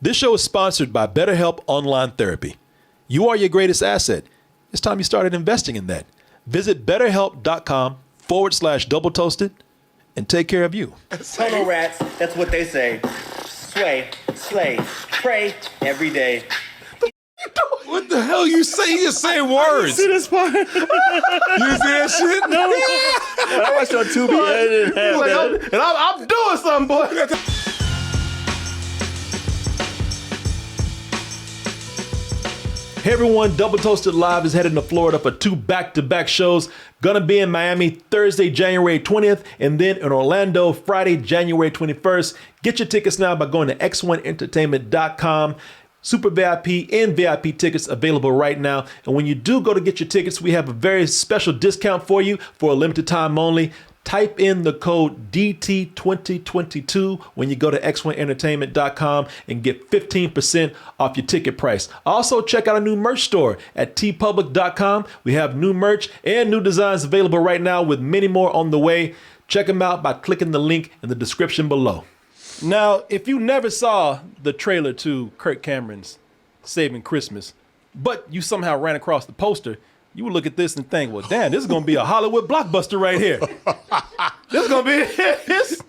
This show is sponsored by BetterHelp Online Therapy. You are your greatest asset. It's time you started investing in that. Visit BetterHelp.com/Double Toasted and take care of you. Tunnel rats, that's what they say. Sway, slay, pray every day. What the hell you say? You just saying words. See this part? You see that shit? No. I watched on Tubi. I didn't have that. And I'm doing something, boy. Hey everyone, Double Toasted Live is heading to Florida for 2 back-to-back shows. Gonna be in Miami Thursday, January 20th, and then in Orlando, Friday, January 21st. Get your tickets now by going to x1entertainment.com. Super VIP and VIP tickets available right now. And when you do go to get your tickets, we have a very special discount for you for a limited time only. Type in the code DT2022 when you go to x1entertainment.com and get 15% off your ticket price. Also, check out our new merch store at tpublic.com. We have new merch and new designs available right now with many more on the way. Check them out by clicking the link in the description below. Now, if you never saw the trailer to Kirk Cameron's Saving Christmas, but you somehow ran across the poster, you would look at this and think, well, damn, this is going to be a Hollywood blockbuster right here. This is going to be, this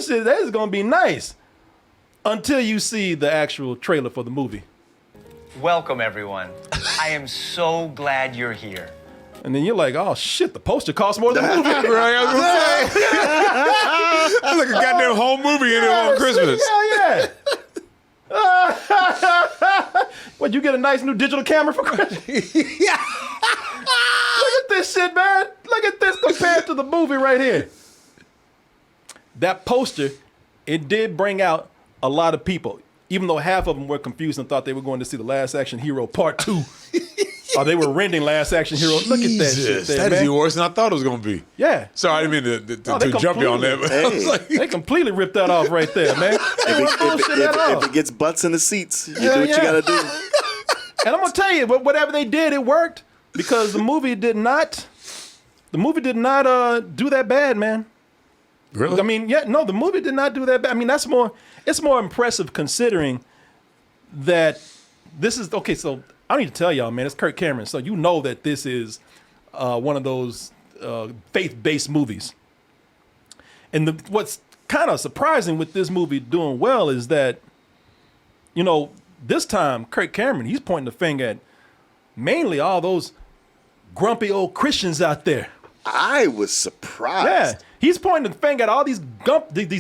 is going to be nice. Until you see the actual trailer for the movie. Welcome, everyone. I am so glad you're here. And then you're like, oh shit, the poster costs more than the movie. Right, I was gonna say. That's like a goddamn whole movie in it on Christmas. Hell yeah. What, you get a nice new digital camera for Christmas? Yeah. Look at this shit, man. Look at this compared to the movie right here. That poster, it did bring out a lot of people, even though half of them were confused and thought they were going to see The Last Action Hero Part 2. Or they were renting Last Action Hero. Look at that shit there, that man. is even worse than I thought it was going to be. Yeah. Sorry, I didn't mean to jump you on that. But I was like, They completely ripped that off right there, man. If it gets butts in the seats, you do what you gotta do. And I'm gonna tell you, whatever they did, it worked because the movie did not do that bad, man. really? I mean, the movie did not do that bad. I mean, it's more impressive considering that this is okay. So I don't need to tell y'all, man, it's Kirk Cameron, so you know that this is one of those faith-based movies. And what's kind of surprising with this movie doing well is that, you know, this time Kirk Cameron, he's pointing the finger at mainly all those grumpy old Christians out there. I was surprised. Yeah, he's pointing the finger at all these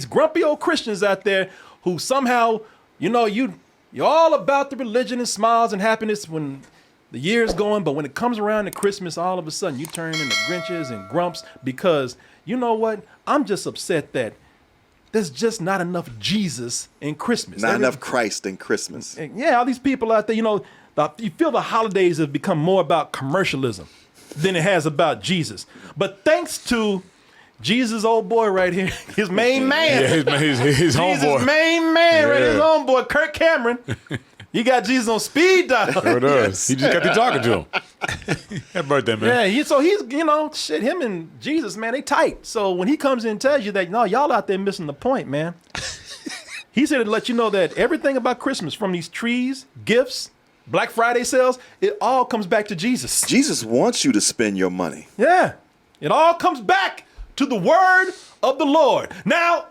grumpy old Christians out there who somehow, you know, you're all about the religion and smiles and happiness when the year's going, but when it comes around to Christmas, all of a sudden you turn into Grinches and Grumps because, you know what, I'm just upset that there's just not enough Jesus in Christmas. Not enough Christ in Christmas. Yeah, all these people out there, you know, you feel the holidays have become more about commercialism than it has about Jesus. But thanks to Jesus' old boy right here, his main man. Yeah, his homeboy. Jesus' main man, right? His homeboy, Kirk Cameron. He got Jesus on speed dial. Sure does. He just got through talking to him. Happy birthday, man. Yeah, he's, you know, shit, him and Jesus, man, they tight. So when he comes in and tells you that, no, y'all out there missing the point, man. He's here to let you know that everything about Christmas, from these trees, gifts, Black Friday sales, it all comes back to Jesus. Jesus wants you to spend your money. Yeah, it all comes back to the word of the Lord. Now,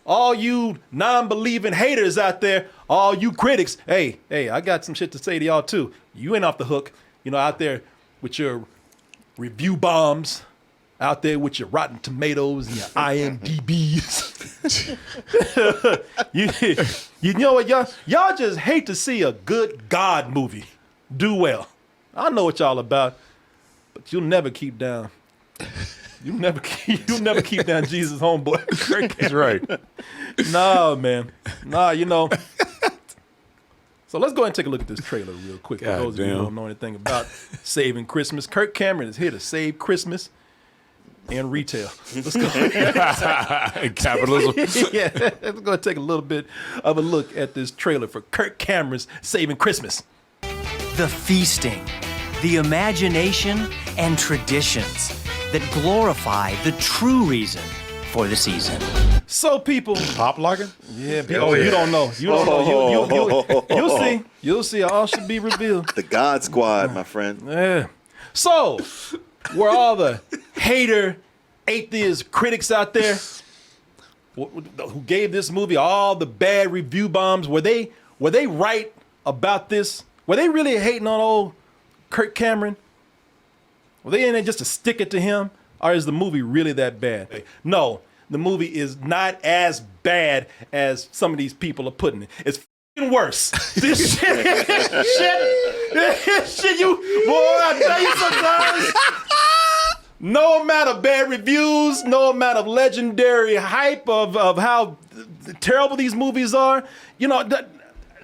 all you non-believing haters out there, all you critics, hey, I got some shit to say to y'all too. You ain't off the hook, you know, out there with your review bombs, out there with your Rotten Tomatoes and your IMDb's. you know what, y'all just hate to see a good God movie do well. I know what y'all about, but you'll never keep down. You'll never keep down Jesus' homeboy. That's right. Nah, man. Nah, you know. So let's go ahead and take a look at this trailer real quick. For those of you who don't know anything about Saving Christmas. Kirk Cameron is here to save Christmas and retail. Let's go. Capitalism. Yeah, let's go and take a little bit of a look at this trailer for Kirk Cameron's Saving Christmas. The feasting, the imagination, and traditions that glorify the true reason for the season. So people, Pop locking? yeah, people, you don't know. You don't know. You'll see. You'll see. All should be revealed. The God Squad, my friend. Yeah. So, were all the hater, atheist critics out there who gave this movie all the bad review bombs, were they right about this? Were they really hating on old Kirk Cameron? Were they in there just to stick it to him? Or is the movie really that bad? No, the movie is not as bad as some of these people are putting it. It's f***ing worse. This shit, you, boy, I tell you sometimes, no amount of bad reviews, no amount of legendary hype of how terrible these movies are, you know,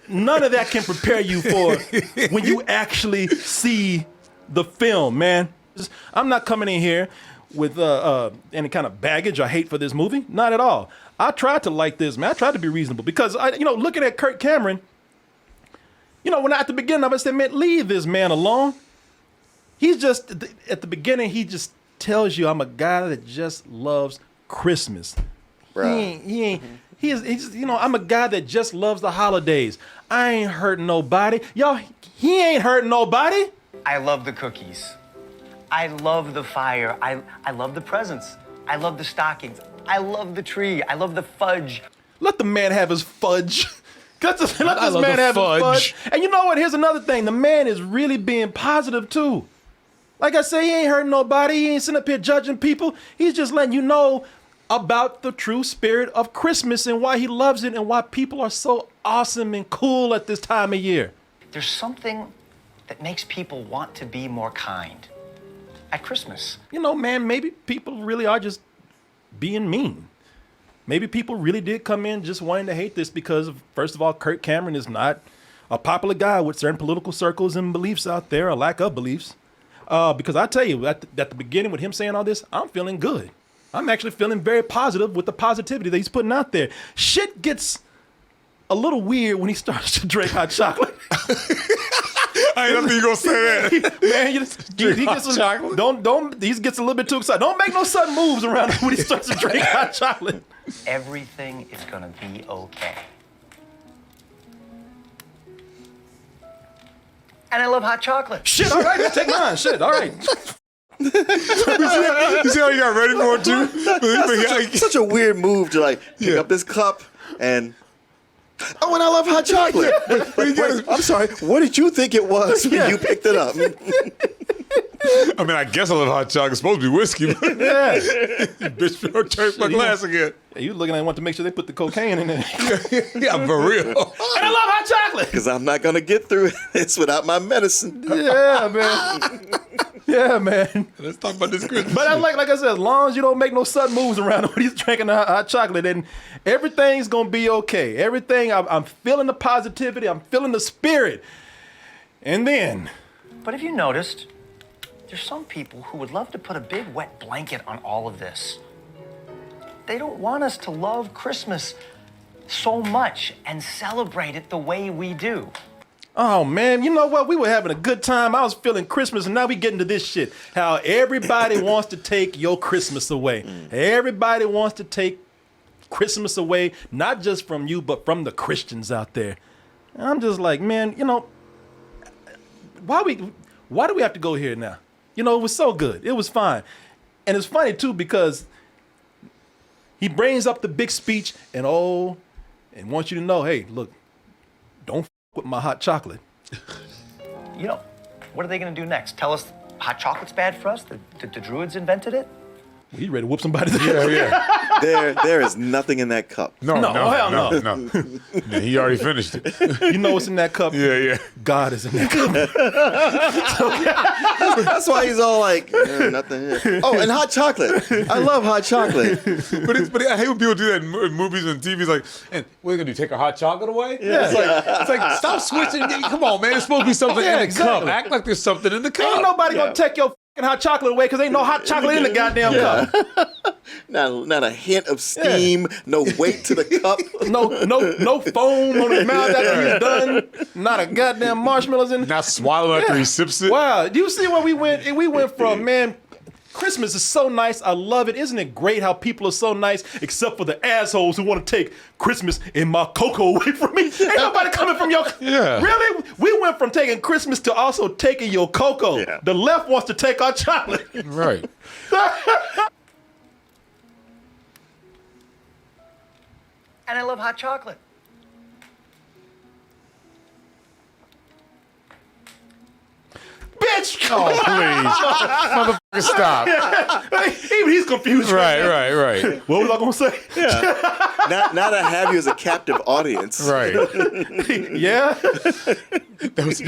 none of that can prepare you for when you actually see the film, man. I'm not coming in here with any kind of baggage or hate for this movie. Not at all. I tried to like this, man. I tried to be reasonable because, looking at Kirk Cameron, when at the beginning of it, I said, man, leave this man alone. He's just, at the beginning, he just tells you, I'm a guy that just loves Christmas. Bruh. He's just, I'm a guy that just loves the holidays. I ain't hurting nobody. Y'all, he ain't hurting nobody. I love the cookies. I love the fire. I love the presents. I love the stockings. I love the tree. I love the fudge. Let the man have his fudge. Let this man have his fudge. And you know what? Here's another thing. The man is really being positive, too. Like I say, he ain't hurting nobody. He ain't sitting up here judging people. He's just letting you know about the true spirit of Christmas and why he loves it and why people are so awesome and cool at this time of year. There's something that makes people want to be more kind at Christmas. Man, maybe people really are just being mean. Maybe people really did come in just wanting to hate this because, first of all, Kirk Cameron is not a popular guy with certain political circles and beliefs out there, a lack of beliefs. Because I tell you, at the beginning with him saying all this, I'm feeling good. I'm actually feeling very positive with the positivity that he's putting out there. Shit gets a little weird when he starts to drink hot chocolate. I ain't nothing you gonna say that. Man, he gets chocolate. He gets a little bit too excited. Don't make no sudden moves around him when he starts to drink hot chocolate. Everything is gonna be okay. And I love hot chocolate. Shit, all right, let's take mine. Shit, all right. You see how you got ready for it too? Such a weird move to pick up this cup and and I love hot chocolate. Wait, I'm sorry. What did you think it was when you picked it up? I mean, I guess I love hot chocolate. It's supposed to be whiskey. But Yeah. bitch, don't turn my glass again. Yeah, you looking at want to make sure they put the cocaine in there. Yeah, for real. And I love hot chocolate. Because I'm not going to get through this without my medicine. Yeah, man. Yeah, man. Let's talk about this Christmas. But like I said, as long as you don't make no sudden moves around when he's drinking the hot chocolate, then everything's gonna be okay. Everything, I'm feeling the positivity, I'm feeling the spirit. And then, But have you noticed, there's some people who would love to put a big wet blanket on all of this. They don't want us to love Christmas so much and celebrate it the way we do. oh man, you know what? We were having a good time. I was feeling Christmas, and now we getting to this shit. How everybody wants to take your Christmas away. Everybody wants to take Christmas away, not just from you, but from the Christians out there. And I'm just like, man, why do we have to go here now? It was so good. It was fine. And it's funny too, because he brings up the big speech and wants you to know, hey, look, don't with my hot chocolate. What are they gonna do next? Tell us hot chocolate's bad for us? The Druids invented it? Well, you ready to whoop somebody? Yeah. There is nothing in that cup. No. hell no. Yeah, he already finished it. You know what's in that cup? Yeah. God is in that cup. That's why he's all like, nothing here. Oh, and hot chocolate. I love hot chocolate. But I hate when people do that in movies and TVs. Like, and what are you gonna do? Take our hot chocolate away? Yeah. It's like stop switching. Come on, man. There's supposed to be something in the cup. exactly. Act like there's something in the cup. Ain't nobody gonna take your fucking hot chocolate away because ain't no hot chocolate in the goddamn cup. Not a hint of steam, no weight to the cup. No foam on his mouth after he's done. Not a goddamn marshmallows in. Not swallow after he sips it. Wow, do you see where we went? We went from, man, Christmas is so nice. I love it. Isn't it great how people are so nice, except for the assholes who want to take Christmas and my cocoa away from me? Ain't nobody coming from your... Yeah. Really? We went from taking Christmas to also taking your cocoa. Yeah. The left wants to take our chocolate. Right. And I love hot chocolate. Bitch! Oh, please. Motherfucker, stop. Even he's confused. Right. What was I going to say? Now that I have you as a captive audience. Right. Yeah? That was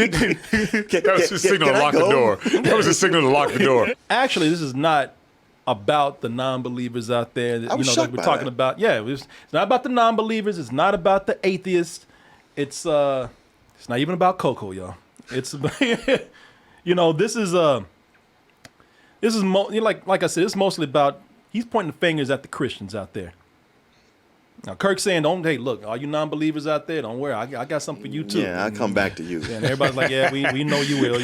his signal to lock the door. That was his signal to lock the door. Actually, this is not about the non-believers out there. I was like shocked we're by talking that. about. Yeah, it's not about the non-believers. It's not about the atheists. It's not even about cocoa, y'all. It's this is like I said, it's mostly about, he's pointing the fingers at the Christians out there. Now Kirk's saying, hey, look, all you non-believers out there, don't worry, I got something for you too. Yeah, I'll come back to you. And everybody's like, yeah, we know you will.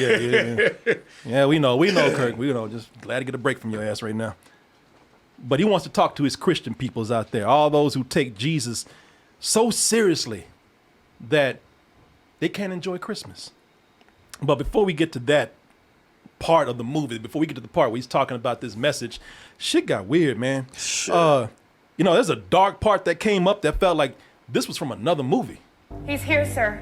Yeah, we know, Kirk. We just glad to get a break from your ass right now. But he wants to talk to his Christian peoples out there, all those who take Jesus so seriously that they can't enjoy Christmas. But before we get to that part of the movie, before we get to the part where he's talking about this message, shit got weird, man. Sure. There's a dark part that came up that felt like this was from another movie. He's here, sir.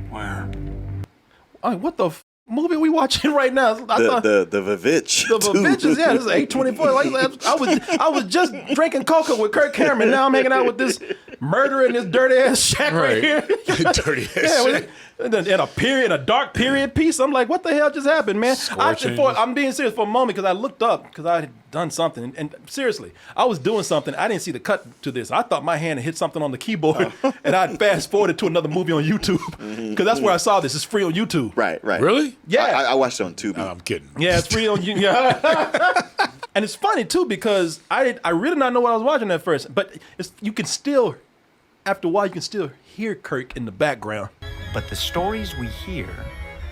Where? I mean, what the movie are we watching right now? The Vavitch. The Vavitches, yeah, this is 824. I was just drinking cocoa with Kirk Cameron. Now I'm hanging out with this murderer in this dirty ass shack right here. Dirty ass shack. In a dark period piece. I'm like, what the hell just happened, man? I'm being serious for a moment because I looked up because I had done something. And seriously, I was doing something. I didn't see the cut to this. I thought my hand had hit something on the keyboard and I'd fast forwarded to another movie on YouTube because that's where I saw this. It's free on YouTube. Right. Really? Yeah. I watched it on Tubi. No, I'm kidding. Yeah, it's free on YouTube. Yeah. And it's funny too because I really not know what I was watching at first, but you can still, after a while, you can still hear Kirk in the background. But the stories we hear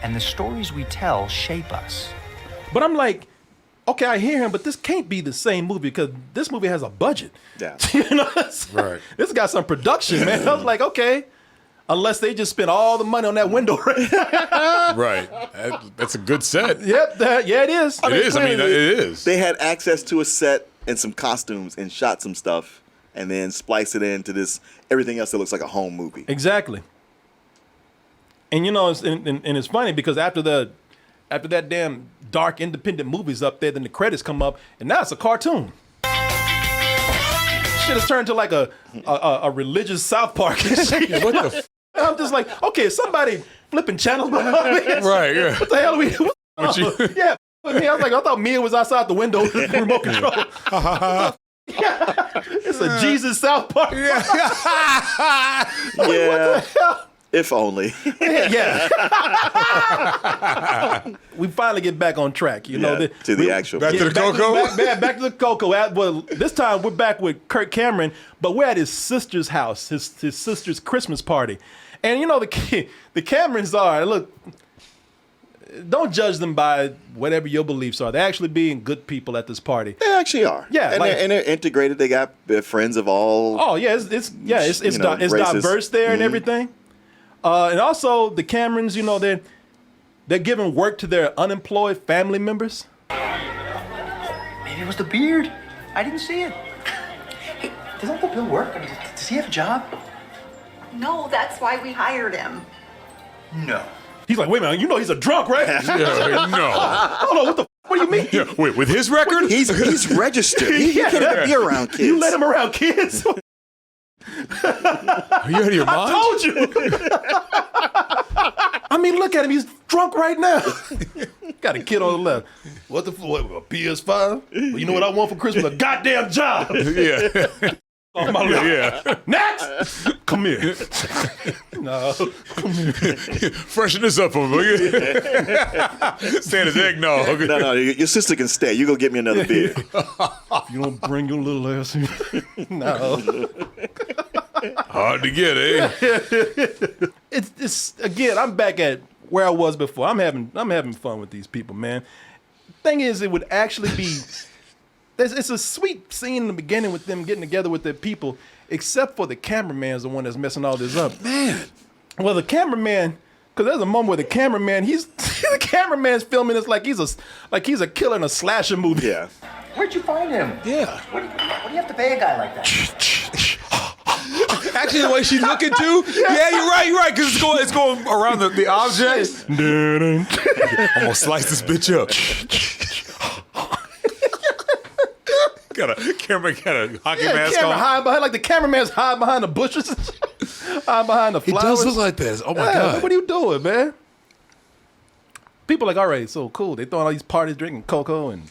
and the stories we tell shape us. But I'm like, okay, I hear him, but this can't be the same movie because this movie has a budget. Yeah. Right. This got some production, man. I was like, okay, unless they just spent all the money on that window. Right. That's a good set. Yep. Yeah, it is. It is. They had access to a set and some costumes and shot some stuff and then splice it into this everything else that looks like a home movie. Exactly. And it's funny because after that damn dark independent movie's up there, then the credits come up, and now it's a cartoon. Shit has turned to like a religious South Park. What the? I'm just like, okay, somebody flipping channels behind me. Right. Yeah. What the hell are we? What you- Yeah. I was like, I thought Mia was outside the window with the remote control. It's a Jesus South Park. Yeah. If only. Yeah. We finally get back on track, to the actual. Back to the cocoa? Back to the cocoa. Well, this time we're back with Kirk Cameron, but we're at his sister's house, his sister's Christmas party. And the Camerons are, look, don't judge them by whatever your beliefs are. They're actually being good people at this party. They actually are. Yeah, and they're integrated. They got friends of all. Oh yeah, it's races. diverse there and everything. And also the Camerons, they're giving work to their unemployed family members. Maybe it was the beard. I didn't see it. Hey, does Uncle Bill work? I mean, does he have a job? No, that's why we hired him. No. He's like, wait a minute, he's a drunk, right? Yeah, no. Hold on, what do you mean? Yeah, wait, with his record? He's registered. He can't be around kids. You let him around kids? Are you out of your mind? I told you. I mean, look at him. He's drunk right now. Got a kid on the left. What a PS5? Well, you know what I want for Christmas? A goddamn job. Yeah. On my left. Yeah. Next. Come here. No. Come here. Freshen this up over here. Stand his eggnog. No, your sister can stay. You go get me another beer. You don't bring your little ass here. No. Hard to get, eh? It's again, I'm back at where I was before. I'm having fun with these people, man. Thing is, it would actually be it's a sweet scene in the beginning with them getting together with their people, except for the cameraman's the one that's messing all this up. Man. Well, the cameraman, because there's a moment where the cameraman, the cameraman's filming this like he's a killer in a slasher movie. Yeah. Where'd you find him? Yeah. What do you have to pay a guy like that? Actually, the way she's looking too. Yeah, you're right. Because it's going around the object. I'm gonna slice this bitch up. Got a hockey mask camera on. hide behind, like the cameraman's hide behind the bushes, hide behind the It flowers. does look like this. Oh my God. What are you doing, man? People are like, all right, so cool. They throwing all these parties, drinking cocoa, and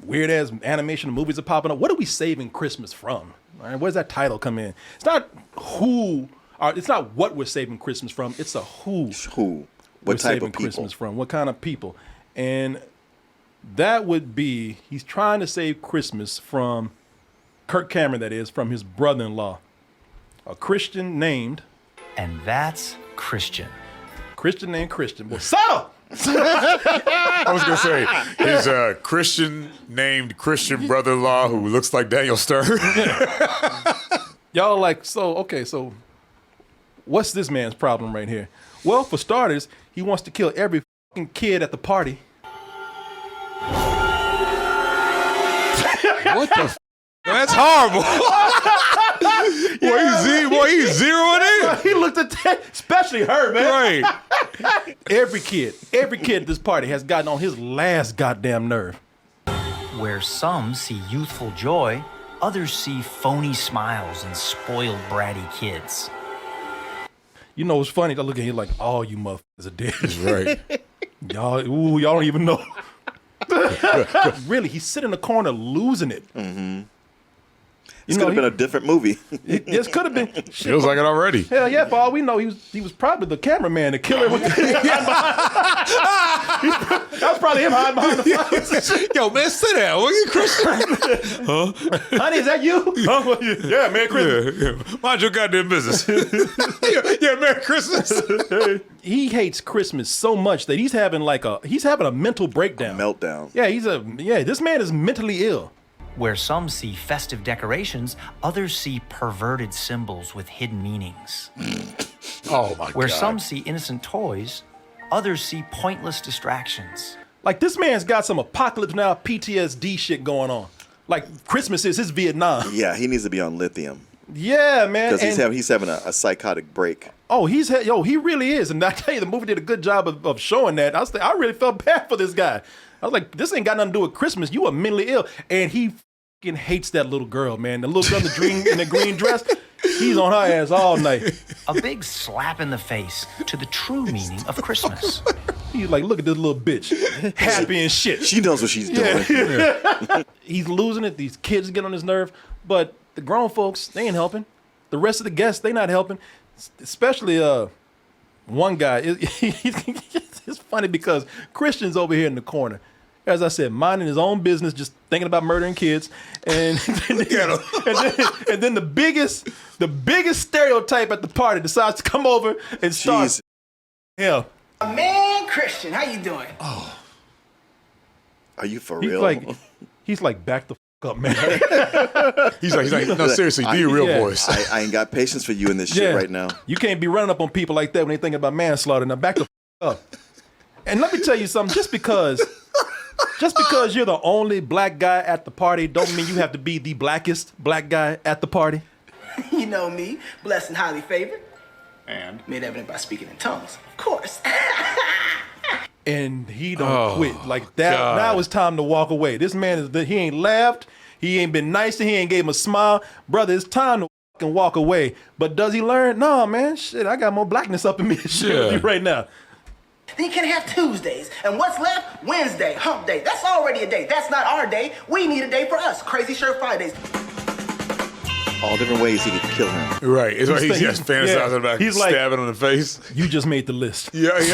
weird ass animation movies are popping up. What are we saving Christmas from? All right, where does that title come in? It's not it's not what we're saving Christmas from. It's a who. Who? We're What type saving of people? Christmas from? What kind of people? And that would be, he's trying to save Christmas from Kirk Cameron, that is, from his brother-in-law, a Christian named. And that's Christian. Christian named Christian. Well, subtle! I was gonna say his Christian named Christian brother-in-law who looks like Daniel Stern. Y'all like, so what's this man's problem right here? Well, for starters, he wants to kill every fucking kid at the party. What the f? That's horrible. He's zeroing in. He looked at that, especially her, man. Right. Every kid at this party has gotten on his last goddamn nerve. Where some see youthful joy, others see phony smiles and spoiled bratty kids. You know what's funny? I look at him like, all you motherfuckers are dead. Right. y'all don't even know. Really, he's sitting in the corner losing it. Mm-hmm. This could have been a different movie. This could have been. Shit, Feels like it already. hell yeah, for all we know, he was probably the cameraman, the killer. With that was probably him hiding behind the flowers. Yo, man, sit down. What are you, Christian? Honey, is that you? Yeah, Merry Christmas. Yeah. Mind your goddamn business. yeah, Merry Christmas. He hates Christmas so much that he's having a mental breakdown. Meltdown. Yeah, this man is mentally ill. Where some see festive decorations, others see perverted symbols with hidden meanings. Oh my God. Where some see innocent toys, others see pointless distractions. Like, this man's got some Apocalypse Now PTSD shit going on. Like, Christmas is his Vietnam. Yeah, he needs to be on lithium. Yeah, man. Because he's having a psychotic break. Oh, he really is. And I tell you, the movie did a good job of showing that. I really felt bad for this guy. I was like, this ain't got nothing to do with Christmas. You are mentally ill. And he fucking hates that little girl, man. The little girl in the green dress, he's on her ass all night. A big slap in the face to the true meaning of Christmas. He's like, look at this little bitch. Happy and shit. She knows what she's doing. Yeah. He's losing it. These kids get on his nerve. But the grown folks, they ain't helping. The rest of the guests, they not helping. Especially one guy. It's funny because Christian's over here in the corner. As I said, minding his own business, just thinking about murdering kids. And then the biggest stereotype at the party decides to come over and start. Jeez. Yeah. Man, Christian, how you doing? Oh. Are you for He's real? like, back the fuck up, man. He's like, no, seriously, do your real voice. I ain't got patience for you in this shit right now. You can't be running up on people like that when they thinking about manslaughter. Now back the fuck up. And let me tell you something, just because you're the only black guy at the party don't mean you have to be the blackest black guy at the party. You know me, blessed and highly favored. And? Made evident by speaking in tongues. Of course. And he don't quit like that. God. Now it's time to walk away. This man he ain't laughed. He ain't been nice to him. He ain't gave him a smile. Brother, it's time to fucking walk away. But does he learn? No, man. Shit, I got more blackness up in me right now. Then you can have Tuesdays. And what's left? Wednesday, hump day. That's already a day. That's not our day. We need a day for us. Crazy Shirt Fridays. all different ways he could kill him. Right. It's like he's he's- fantasizing yeah. about He's like- stabbing on the face. You just made the list. Yeah. He's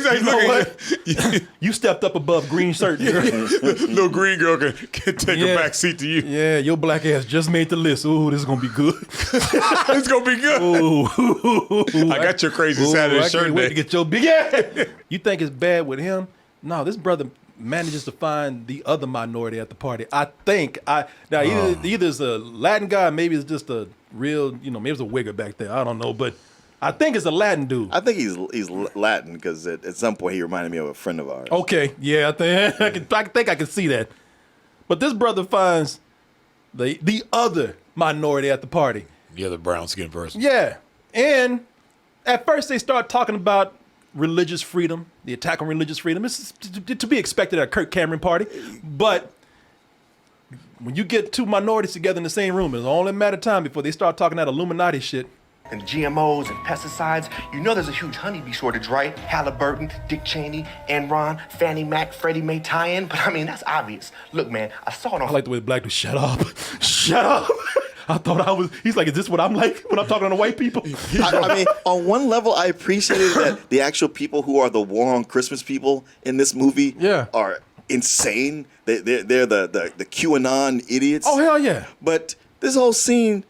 like, You know look at You stepped up above green shirt. girl. little green girl can take Yeah. a back seat to you. Yeah, your black ass just made the list. Ooh, this is gonna be good. It's gonna be good. Ooh, I got your crazy Saturday I shirt can't wait day. to get your big. Yeah. You think it's bad with him? No, this brother manages to find the other minority at the party. I think either it's a Latin guy, maybe it's just a real, maybe it's a wigger back there. I don't know, but I think it's a Latin dude. I think he's Latin because at some point he reminded me of a friend of ours. Okay, yeah, I think I can see that. But this brother finds the other minority at the party. The other brown skinned person. Yeah, and at first they start talking about religious freedom, the attack on religious freedom. It's to be expected at a Kirk Cameron party. But when you get two minorities together in the same room, it's only a matter of time before they start talking that Illuminati shit. And GMOs and pesticides, you know there's a huge honeybee shortage, right? Halliburton, Dick Cheney, Enron, Fannie Mac, Freddie Mae tie-in. But I mean, that's obvious. Look, man, I saw it on... I like the way the black dude, shut up. Shut up. I thought he's like, is this what I'm like when I'm talking to white people? I mean, on one level, I appreciated that the actual people who are the war on Christmas people in this movie are insane. They're the QAnon idiots. Oh, hell yeah. But this whole scene,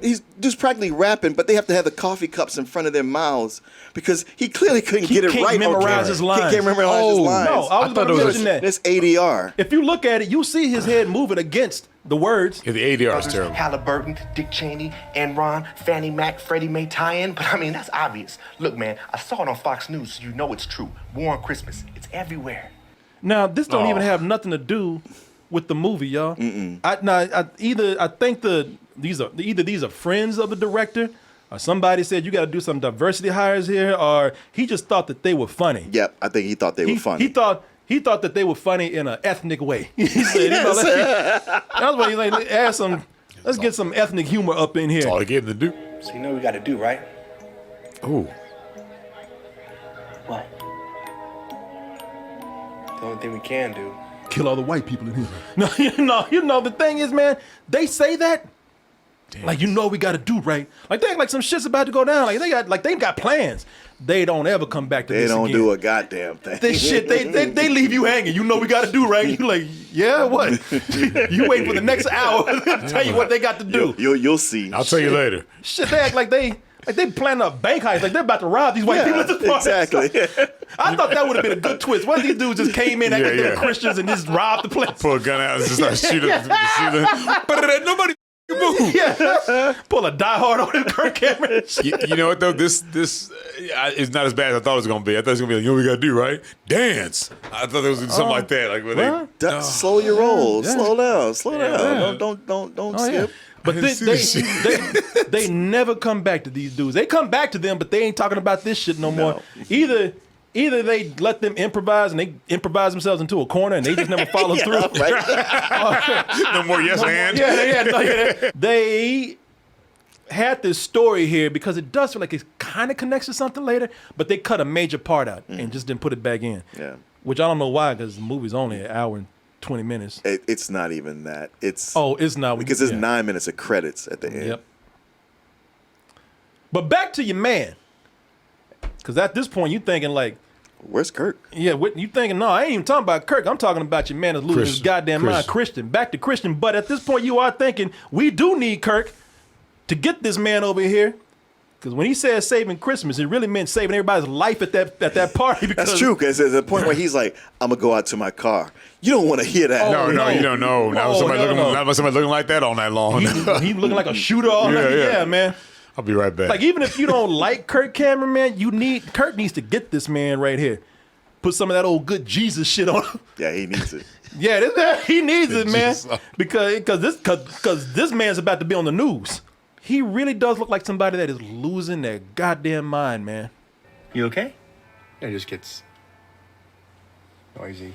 he's just practically rapping, but they have to have the coffee cups in front of their mouths because he clearly couldn't get it can't right. memorize his lines. He can't memorize his lines. No, I was going to mention that. This ADR. If you look at it, you see his head moving against the words. Yeah, the ADR is terrible. Halliburton, Dick Cheney, Enron, Fannie Mac, Freddie Mae tie-in. But I mean, that's obvious. Look, man, I saw it on Fox News, so you know it's true. War on Christmas. It's everywhere. Now, this don't even have nothing to do with the movie, y'all. I think these are friends of the director, or somebody said you got to do some diversity hires here, or he just thought that they were funny. Yep, I think he thought they were funny. He thought that they were funny in an ethnic way. He said, that's why he's like, let's get some ethnic humor up in here. That's all he gave them to do. So you know what we got to do, right? Ooh. What? The only thing we can do. Kill all the white people in here. No, the thing is, man, they say that. Damn. Like, we got to do right. Like, they act like some shit's about to go down. Like they got plans. They don't ever come back to this again. They don't do a goddamn thing. This shit, they leave you hanging. We got to do right. You like, yeah, what? You wait for the next hour. Tell you what they got to do. You'll see. I'll tell you later. Shit, they act like they planning a bank heist. Like they're about to rob these white people at this party. Exactly. I thought that would have been a good twist. What if these dudes just came in acting like they were Christians and just robbed the place? Pull a gun out and just start shooting. But nobody move. Yeah. Pull a Die Hard on him, Kirk Cameron. You know what though? This is not as bad as I thought it was gonna be. I thought it was gonna be like, you know what we gotta do, right? Dance. I thought it was something like that. Like when slow your roll. Yeah. Slow down. Don't skip. But they never come back to these dudes. They come back to them, but they ain't talking about this shit no more. Either they let them improvise and they improvise themselves into a corner and they just never follow through. Right. no more yes and. Yeah. They had this story here because it does feel like it kind of connects to something later, but they cut a major part out and just didn't put it back in. Yeah. Which I don't know why, because the movie's only an hour and 20 minutes. It's not even that. It's not. Because there's 9 minutes of credits at the end. Yep. But back to your man. Because at this point, you thinking like, where's Kirk? Yeah, you thinking, no, I ain't even talking about Kirk. I'm talking about your man that's losing his goddamn mind, Christian. Back to Christian. But at this point, you are thinking, we do need Kirk to get this man over here. Because when he says saving Christmas, it really meant saving everybody's life at that party. Because that's true, because there's a point where he's like, I'm going to go out to my car. You don't want to hear that. No, you don't know. Not somebody looking like that all night long. He looking like a shooter all night. Yeah, man. I'll be right back. Like, even if you don't like Kirk Cameron, man, Kirk needs to get this man right here. Put some of that old good Jesus shit on him. Yeah, he needs it. Yeah, he needs it, man. Because this man's about to be on the news. He really does look like somebody that is losing their goddamn mind, man. You okay? It just gets noisy.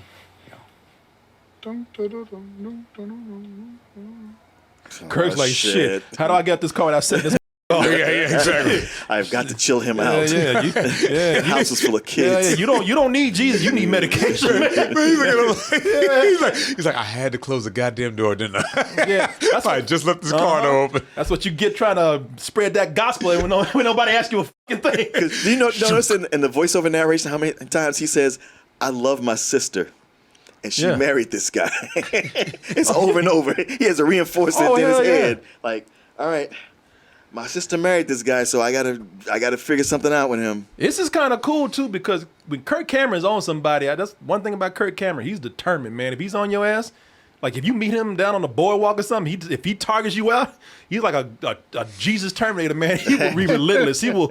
Kirk's like, shit, how do I get this car without setting this off? Yeah. exactly. I've got to chill him out. Yeah, The house is full of kids. You don't need Jesus. You need medication. Man. He's like, I had to close the goddamn door, didn't I? Yeah, that's I just left this car door open. That's what you get trying to spread that gospel when nobody asks you a fucking thing. Do you notice in the voiceover narration how many times he says, "I love my sister," and she married this guy? It's over and over. He has to reinforce it in his head. Like, all right, my sister married this guy, so I gotta figure something out with him. This is kind of cool too, because when Kirk Cameron's on somebody, that's one thing about Kirk Cameron. He's determined, man. If he's on your ass, like if you meet him down on the boardwalk or something, if he targets you out, he's like a Jesus Terminator, man. He will be relentless. He will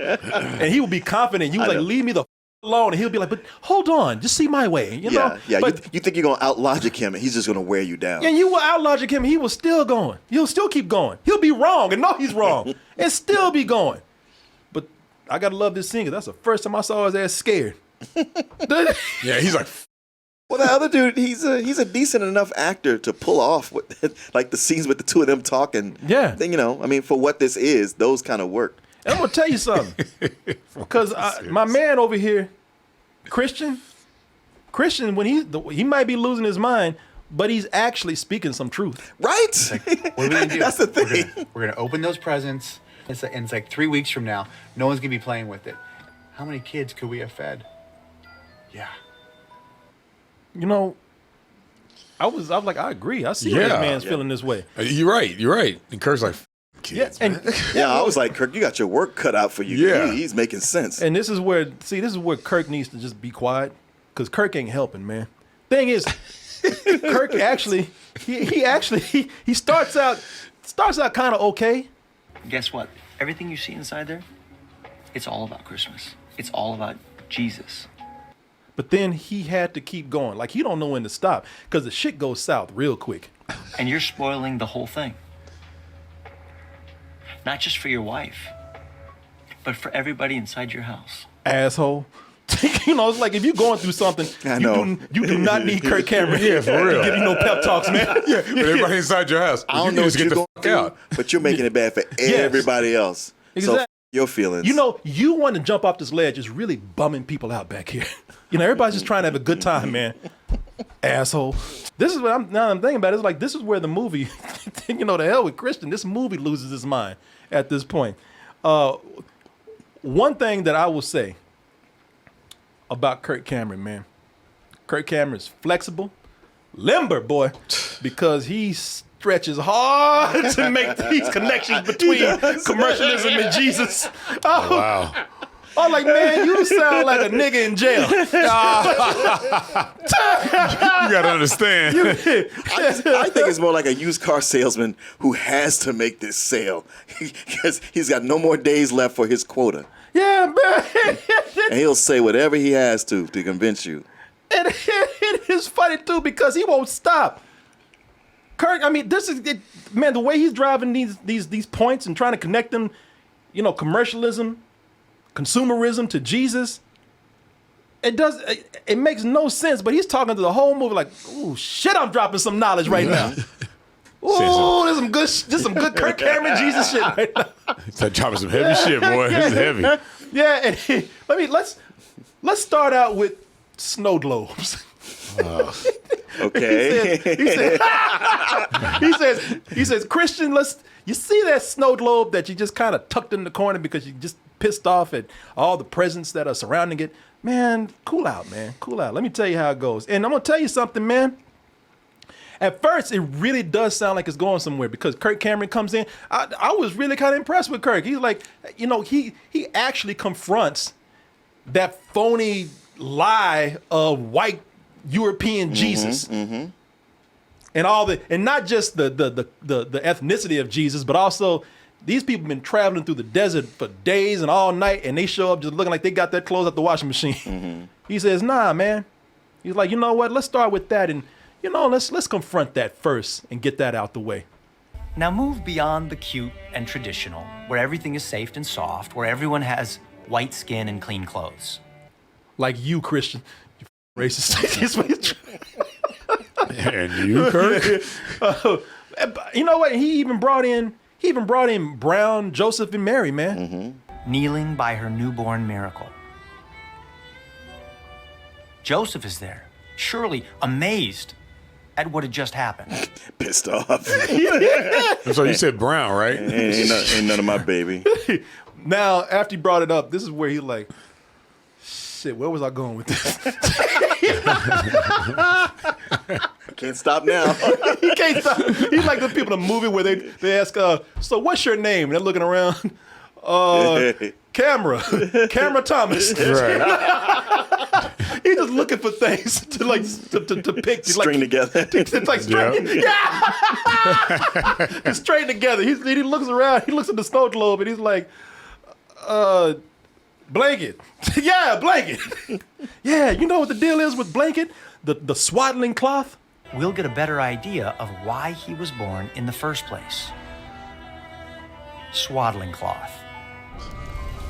be confident. You like, leave me the alone, and he'll be like, but hold on, just see my way, you know? Yeah. But, you think you're gonna outlogic him, and he's just gonna wear you down. and you will outlogic him, he will still going. He'll still keep going. He'll be wrong and know he's wrong, and still be going. But I gotta love this scene, 'cause that's the first time I saw his ass scared. Yeah, he's like, Well, the other dude, he's a decent enough actor to pull off like the scenes with the two of them talking. Yeah. Then, I mean, for what this is, those kind of work. And I'm gonna tell you something, because my man over here, Christian, when he might be losing his mind, but he's actually speaking some truth. Right? What are we gonna do? That's the thing. We're gonna open those presents. It's like 3 weeks from now. No one's gonna be playing with it. How many kids could we have fed? Yeah. I was like, I agree. I see why this man's feeling this way. You're right. And Kirk's like, kids, and I was like, Kirk, you got your work cut out for you. Yeah. He's making sense. And this is where Kirk needs to just be quiet, because Kirk ain't helping, man. Thing is, Kirk actually, he starts out kind of okay. Guess what? Everything you see inside there, it's all about Christmas. It's all about Jesus. But then he had to keep going. Like, he don't know when to stop, because the shit goes south real quick. And you're spoiling the whole thing. Not just for your wife, but for everybody inside your house. Asshole. It's like if you're going through something, you do not need Kirk Cameron here for real. to give you no pep talks, man. Yeah, but everybody inside your house. I don't know what get you're the going fuck through, out. but you're making it bad for everybody else. Exactly. So your feelings. You want to jump off this ledge is really bumming people out back here. Everybody's just trying to have a good time, man. Asshole. This is what I'm thinking about. It's like, this is where the movie, the hell with Christian, this movie loses its mind at this point. One thing that I will say about Kirk Cameron, man. Kirk Cameron is flexible, limber, boy, because he stretches hard to make these connections between commercialism and Jesus. Oh, Wow. I'm like, man, you sound like a nigga in jail. You gotta understand. I think it's more like a used car salesman who has to make this sale because he's got no more days left for his quota. Yeah, man. And he'll say whatever he has to convince you. And it is funny too, because he won't stop. Kirk, I mean, this is it, man. The way he's driving these points and trying to connect them, commercialism, consumerism to Jesus. It makes no sense. But he's talking to the whole movie like, "Ooh, shit! I'm dropping some knowledge right now. Ooh, there's some good Kirk Cameron Jesus shit right now." He's dropping some heavy shit, boy. This is heavy. Yeah, and let's start out with snow globes. Okay. He says, Christian, you see that snow globe that you just kind of tucked in the corner because you just pissed off at all the presents that are surrounding it? Man, cool out, man. Cool out. Let me tell you how it goes. And I'm going to tell you something, man. At first, it really does sound like it's going somewhere because Kirk Cameron comes in. I was really kind of impressed with Kirk. He's like, he actually confronts that phony lie of white European Jesus. And not just the ethnicity of Jesus, but also these people have been traveling through the desert for days and all night, and they show up just looking like they got their clothes out the washing machine. He says, nah, man. He's like, you know what? Let's start with that, and let's confront that first and get that out the way. Now move beyond the cute and traditional, where everything is safe and soft, where everyone has white skin and clean clothes. Like you, Christian. You racist. And you, Kirk? You know what? He even brought in He even brought in Brown, Joseph, and Mary, man. Kneeling by her newborn miracle. Joseph is there, surely amazed at what had just happened. Pissed off. So you said Brown, right? ain't none of my baby. Now, after he brought it up, this is where he like, shit, where was I going with this? Can't stop now. He can't stop. He's like the people in the movie where they ask, so what's your name? And they're looking around. Camera Thomas. Right. He's just looking for things to pick. String together. To like string. Yeah. To string together. He looks around. He looks at the snow globe and he's like, blanket. Yeah, blanket. Yeah, you know what the deal is with blanket? The swaddling cloth? We'll get a better idea of why he was born in the first place. Swaddling cloth.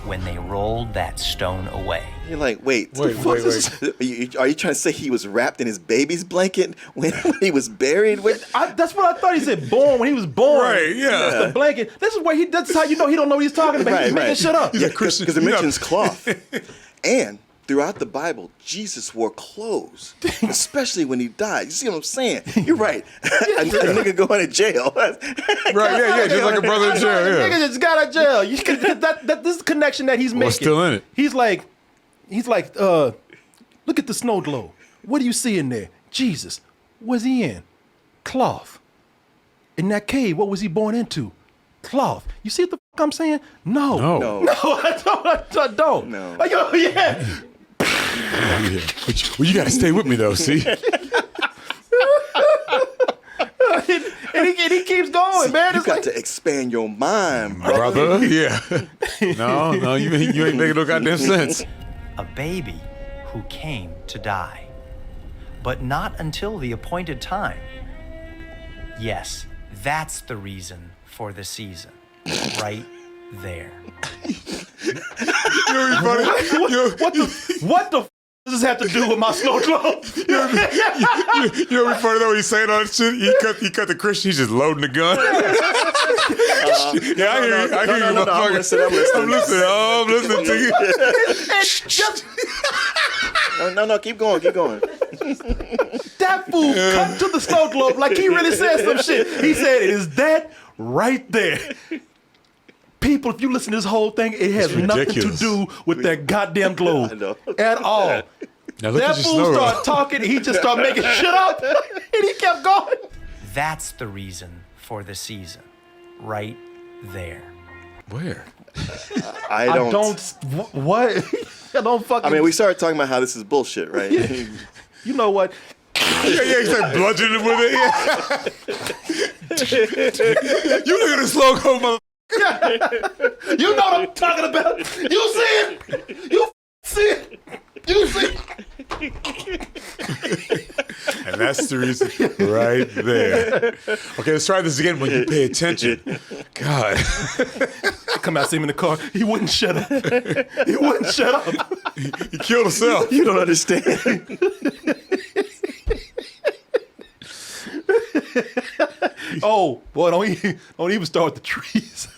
When they rolled that stone away. You're like, wait. Are you trying to say he was wrapped in his baby's blanket when he was buried? That's what I thought he said. Born when he was born. Right, yeah. The blanket. This is where that's how you know he don't know what he's talking about. He's making shit up. Yeah, because it mentions cloth. And throughout the Bible, Jesus wore clothes, especially when he died. You see what I'm saying? You're right. a nigga going to jail. Right, yeah, just like a brother in jail, yeah. Nigga just got out of jail. This is the connection that he's making. Still in it. He's like, look at the snow globe. What do you see in there? Jesus. What's he in? Cloth. In that cave, what was he born into? Cloth. You see what the fuck I'm saying? No, I don't. No. Yo, yeah. Well, you got to stay with me, though, see? and he keeps going, man. You got to expand your mind, brother. Yeah. No, you ain't making no goddamn sense. A baby who came to die, but not until the appointed time. Yes, that's the reason for the season, right there. What the f does this have to do with my snow globe? You know what's funny though when he's saying all that shit? He cut the Christian, he's just loading the gun. Yeah, I hear you. I hear you, motherfucker. I'm listening to you. No, keep going. That fool cut to the snow globe like he really said some shit. He said, it is that right there. People, if you listen to this whole thing, it has nothing to do with that goddamn globe at all. Now look that at your fool snow started talking, he just started making shit up, and he kept going. That's the reason for the season, right there. Where? I don't. What? I don't fucking. I mean, we started talking about how this is bullshit, right? You know what? Yeah, he's like bludgeoning with it. Yeah. You look at the slow mother. You know what I'm talking about. You see it. You see it. You see it. And that's the reason right there. Okay, let's try this again when you pay attention. God. Come out, see him in the car. He wouldn't shut up. He wouldn't shut up. He killed himself. You don't understand. Oh, boy, don't even start with the trees.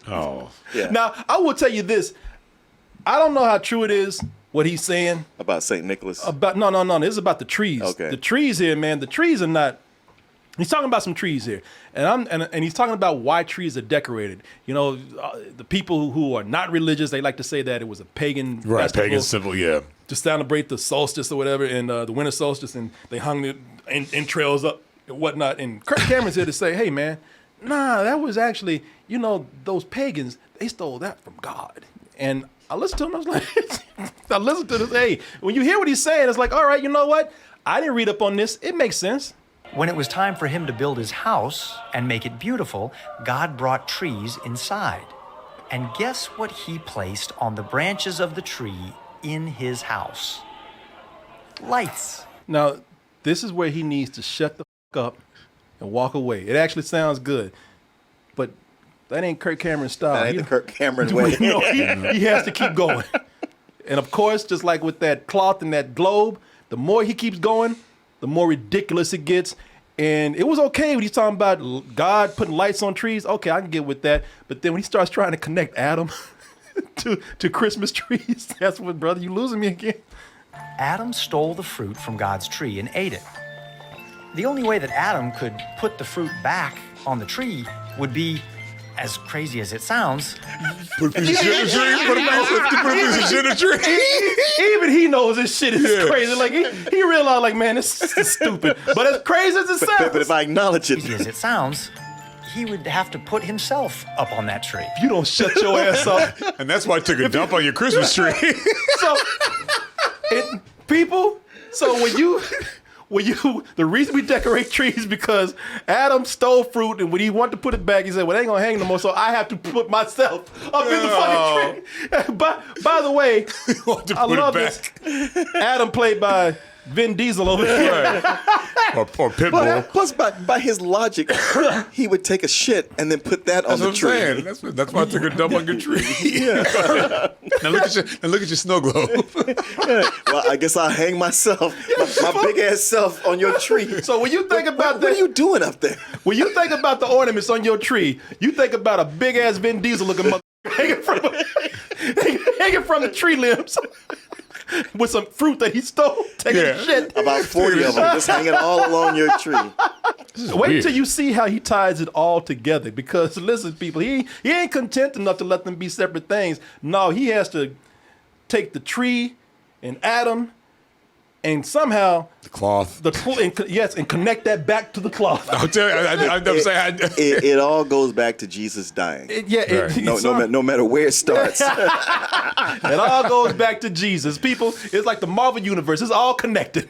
Oh. Yeah. Now, I will tell you this. I don't know how true it is, what he's saying. About St. Nicholas? No. This is about the trees. Okay. The trees here, man. The trees are not... He's talking about some trees here. And he's talking about why trees are decorated. You know, the people who are not religious, they like to say that it was a pagan festival. Pagan symbol, yeah. To celebrate the solstice or whatever, and the winter solstice, and they hung the entrails up and whatnot. And Kirk Cameron's here to say, hey, man, nah, that was actually, you know, those pagans, they stole that from God. And I listened to him, I was like, I listened to this, hey, when you hear what he's saying, it's like, all right, you know what? I didn't read up on this. It makes sense. When it was time for him to build his house and make it beautiful, God brought trees inside. And guess what he placed on the branches of the tree in his house? Lights. Now, this is where he needs to shut the fuck up and walk away. It actually sounds good, but that ain't Kirk Cameron's style. That ain't the Kirk Cameron way. No, he has to keep going. And of course, just like with that cloth and that globe, the more he keeps going, the more ridiculous it gets. And it was okay when he's talking about God putting lights on trees. Okay, I can get with that. But then when he starts trying to connect Adam to Christmas trees, that's when, brother, you losing me again. Adam stole the fruit from God's tree and ate it. The only way that Adam could put the fruit back on the tree would be, as crazy as it sounds, Put a piece of shit in the tree. Put a piece of shit in the tree. Even he knows this shit is crazy. Like he realized, like, man, this is stupid. But as crazy as it sounds, But if I acknowledge it, crazy as it sounds, he would have to put himself up on that tree. you don't shut your ass up. And that's why I took a dump on your Christmas tree. So, people, so the reason we decorate trees because Adam stole fruit, and when he wanted to put it back, he said, well, it ain't gonna hang no more, so I have to put myself up in the fucking tree. By the way, I love this. Adam played by Vin Diesel over here. or Pitbull. plus by his logic, he would take a shit and then put that on That's the what I'm tree. saying. That's why I took a dump on your tree. Now look at your snow globe. Well, I guess I'll hang myself, my big ass self, on your tree. So when you think about that, what are you doing up there? when you think about the ornaments on your tree, you think about a big ass Vin Diesel looking mother hanging from the tree limbs. With some fruit that he stole, taking a shit. About 40 of them just hanging all along your tree. Wait till you see how he ties it all together. Because listen, people, he ain't content enough to let them be separate things. No, he has to take the tree and Adam and somehow The cloth. and connect that back to the cloth. I'll tell you, I'm saying. It all goes back to Jesus dying. No matter where it starts. It all goes back to Jesus. People, it's like the Marvel Universe. It's all connected.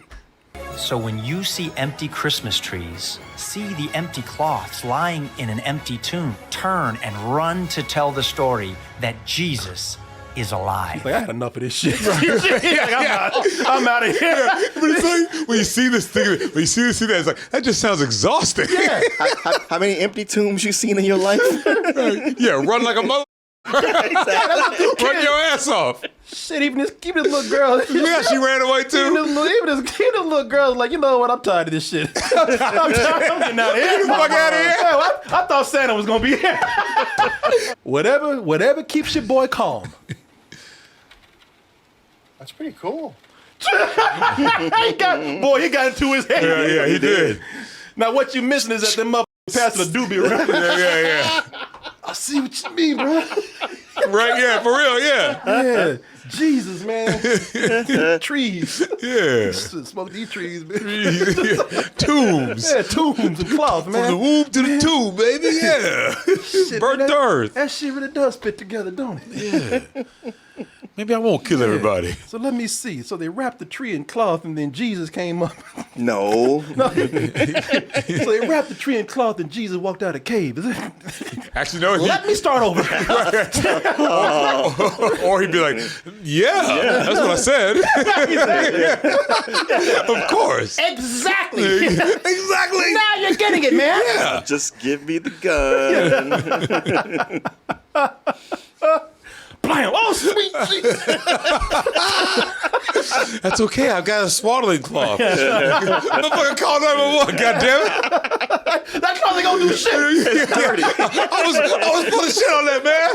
So when you see empty Christmas trees, see the empty cloths lying in an empty tomb, turn and run to tell the story that Jesus is alive. Like, I had enough of this shit. I'm out of here. But it's like when you see this thing, it's like that just sounds exhausting. Yeah. How many empty tombs you seen in your life? Yeah, run like a mother. Run your ass off. Shit, even this little girl. Yeah, she ran away too. Even this little girl's like, you know what? I'm tired of this shit. I'm getting out of here. Get the fuck out of here. I thought Santa was gonna be here. Whatever keeps your boy calm. That's pretty cool. he got into his head. Yeah, he did. Now what you missing is that them motherfuckers passing a doobie around. Yeah. I see what you mean, bro. Right, yeah, for real, yeah. Yeah, Jesus, man. Trees. Yeah. Smoke these trees, man. Tombs. Yeah, tombs and cloth, man. From the womb to the tomb, baby, yeah. Shit, Burnt man, earth. That shit really does fit together, don't it? Yeah. Maybe I won't kill everybody. So let me see. So they wrapped the tree in cloth, and then Jesus came up. No. So they wrapped the tree in cloth, and Jesus walked out of the cave. Actually, no. Let me start over. Or he'd be like, yeah, that's what I said. Of course. Exactly. Exactly. Now you're getting it, man. Yeah. Just give me the gun. Blam. Oh, sweet Jesus. That's okay. I've got a swaddling cloth. Motherfucker, call 911, goddammit. That cloth ain't gonna do shit. I was putting shit on that, man.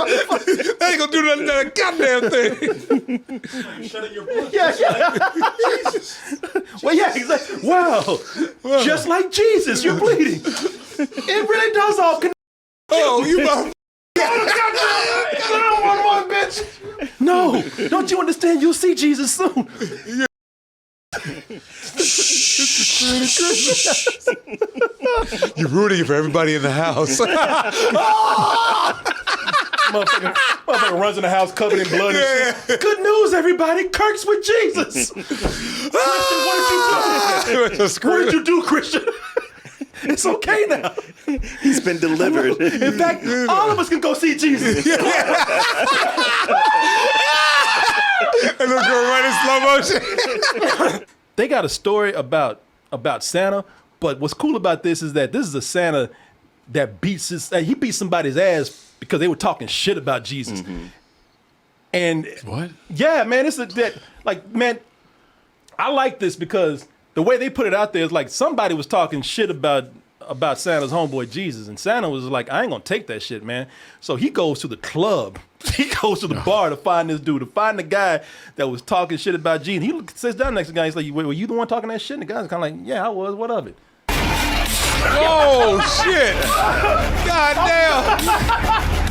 That ain't gonna do that goddamn thing. Shut up your book. Yeah. Jesus. Well, yeah, exactly. Wow. Just like Jesus, you're bleeding. It really does all connect. Oh, you motherfucker. One more, bitch. No, don't you understand? You'll see Jesus soon. You're ruining it for everybody in the house. Motherfucker runs in the house covered in blood. And shit. Good news, everybody. Kirk's with Jesus. Christian, what did you do, Christian? It's okay now. He's been delivered. In fact, all of us can go see Jesus. And they'll go right in slow motion. They got a story about Santa, but what's cool about this is that this is a Santa that he beat somebody's ass because they were talking shit about Jesus. Mm-hmm. And what? Yeah, man, man, I like this because the way they put it out there is like somebody was talking shit about Santa's homeboy Jesus, and Santa was like, I ain't gonna take that shit, man. So he goes to the club. He goes to the bar to find this dude, to find the guy that was talking shit about Jesus. He sits down next to the guy. He's like, wait, were you the one talking that shit? And the guy's kind of like, yeah, I was. What of it? Oh, shit. God damn.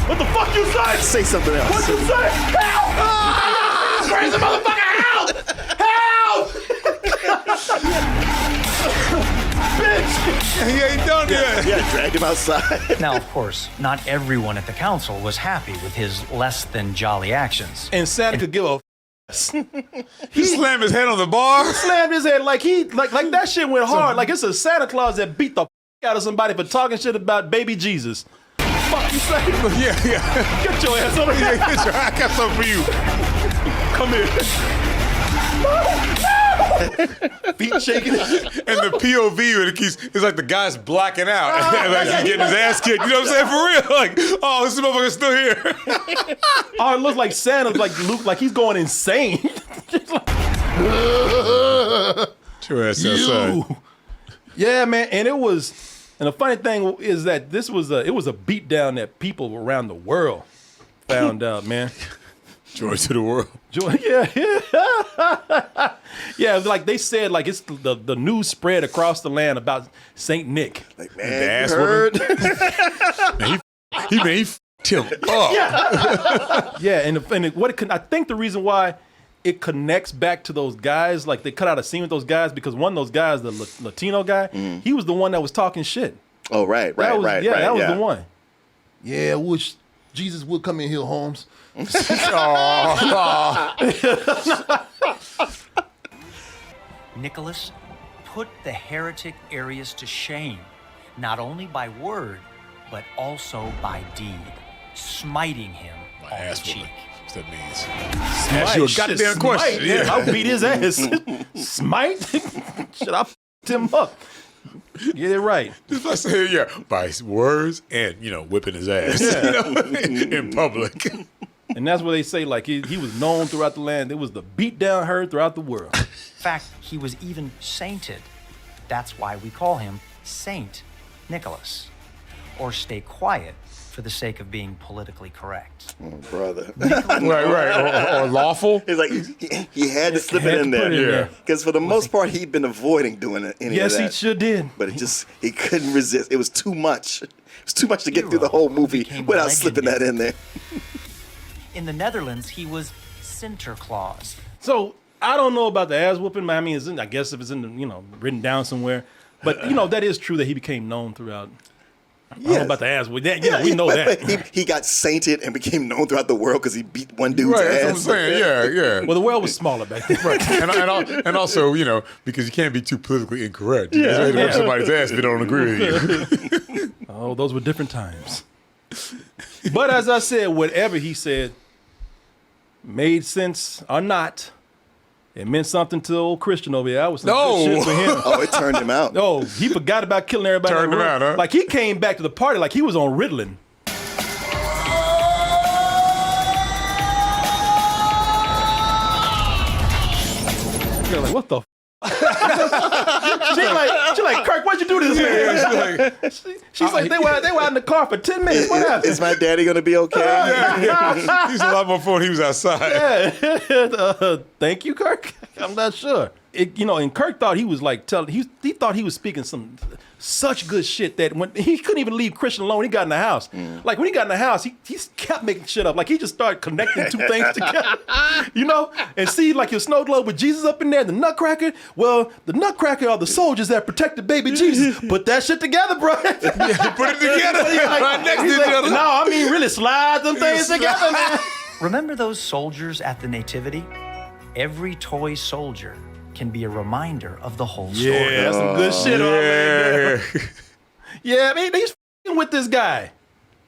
What the fuck you say? Say something else. What you say? Help! Crazy motherfucker, help! Help! Bitch! He ain't done yet. Yeah, dragged him outside. Now, of course, not everyone at the council was happy with his less than jolly actions. And Santa could give a He slammed his head on the bar. slammed his head like that shit went hard. Like it's a Santa Claus that beat the out of somebody for talking shit about baby Jesus. Fuck you say? Yeah. Get your ass over here. I got something for you. Come here. Feet shaking. And the POV when it's like the guy's blacking out. Like he's getting his ass kicked. You know what I'm saying? For real. Like, oh, this motherfucker's still here. Oh, it looks like Santa's like Luke, like he's going insane. Your ass outside. Yeah, man. And the funny thing is that it was a beatdown that people around the world found out, man. Joy to the world. Joy, yeah. Yeah, like they said, like it's the news spread across the land about Saint Nick. Like, man, you heard? Man, he f***ed him up. Yeah, and I think the reason why it connects back to those guys, like they cut out a scene with those guys because one of those guys, the Latino guy, he was the one that was talking shit. Oh, right. That was the one. Yeah, I wish Jesus would come in here, Holmes. Nicholas put the heretic Arius to shame, not only by word, but also by deed, smiting him on the cheek. What's that means? Ask you a goddamn question. Yeah, I'll beat his ass. Smite? Should I f*** him up? Get it right. Just by saying, by words and, whipping his ass, in public. And that's what they say, like he was known throughout the land. It was the beat down heard throughout the world. In fact, he was even sainted. That's why we call him Saint Nicholas. Or stay quiet for the sake of being politically correct. Oh, brother. Right. Or lawful. It's like he had to slip it in there. Yeah. Because for the most part, he'd been avoiding doing any of that. Yes, he sure did. But he couldn't resist. It was too much. It was too much to get through the whole movie without slipping that in there. In the Netherlands, he was Sinterklaas. So I don't know about the ass whooping. I mean, I guess if it's in the, written down somewhere. But that is true that he became known throughout. I don't know about the ass whooping. We know that. He got sainted and became known throughout the world because he beat one dude's Right, ass. that's what I'm saying. Yeah. Well, the world was smaller back then. Right. And also, because you can't be too politically incorrect. You just whip somebody's ass if they don't agree with you. Oh, those were different times. But as I said, whatever he said made sense or not, it meant something to old Christian over here. That was some good shit for him. Oh, it turned him out. No, he forgot about killing everybody. Turned him out, huh? Like he came back to the party like he was on Ritalin. You're like, what the She's like, Kirk, what'd you do to this man? She's like, they were out in the car for 10 minutes. What happened? Is my daddy gonna be okay? He's a lot more fun when he was outside. Yeah. Thank you, Kirk. I'm not sure. And Kirk thought he was like he thought he was speaking such good shit that when he couldn't even leave Christian alone, he got in the house. Like when he got in the house, he kept making shit up. Like he just started connecting two things together, and see like your snow globe with Jesus up in there, the Nutcracker. Well, the Nutcracker are the soldiers that protected baby Jesus. Put that shit together, bro. Put it together. Right next to each other. No, I mean really slide them things together, man. Remember those soldiers at the Nativity? Every toy soldier can be a reminder of the whole story. Yeah, that's some good shit on there. Yeah, I mean, he's f***ing with this guy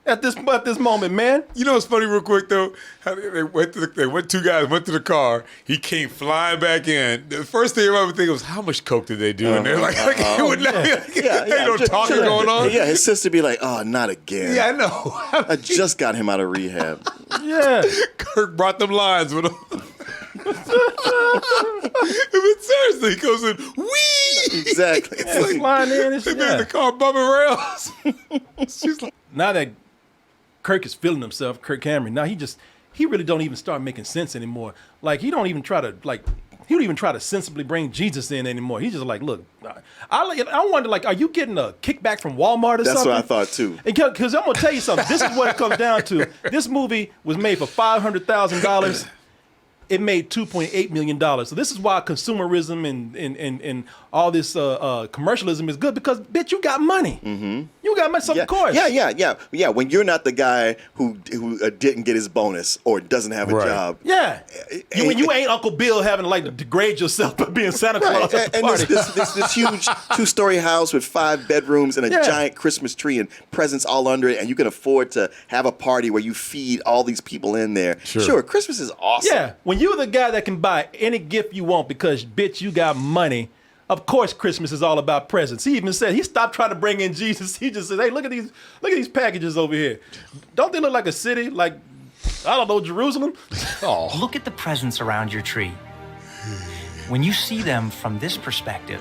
at this moment, man. You know what's funny real quick, though? How two guys went to the car. He came flying back in. The first thing everybody would think was, how much coke did they do in there? Ain't no talking going on. Yeah, his sister be like, oh, not again. Yeah, I know. I just got him out of rehab. Yeah. Kirk brought them lines with him. But seriously, he goes in, wee! Exactly. Yeah, flying in and They shit. made the car bumping rails. She's like, Now that Kirk is feeling himself, Kirk Cameron, now he really don't even start making sense anymore. Like he don't even try to sensibly bring Jesus in anymore. He's just like, look, I wonder, like, are you getting a kickback from Walmart or That's something? what I thought too. Because I'm gonna tell you something. This is what it comes down to. This movie was made for $500,000. It made $2.8 million. So this is why consumerism and all this commercialism is good, because bitch, you got money. Mm-hmm. You got money, so of course. Yeah. When you're not the guy who didn't get his bonus or doesn't have a job. Yeah. When you ain't Uncle Bill having to like degrade yourself by being Santa Claus at the And party. this huge 2-story house with 5 bedrooms and a giant Christmas tree and presents all under it, and you can afford to have a party where you feed all these people in there. Sure, Christmas is awesome. Yeah, when you're the guy that can buy any gift you want because, bitch, you got money, of course Christmas is all about presents. He even said he stopped trying to bring in Jesus. He just said, hey, look at these packages over here. Don't they look like a city? Like, I don't know, Jerusalem? Oh. Look at the presents around your tree. When you see them from this perspective,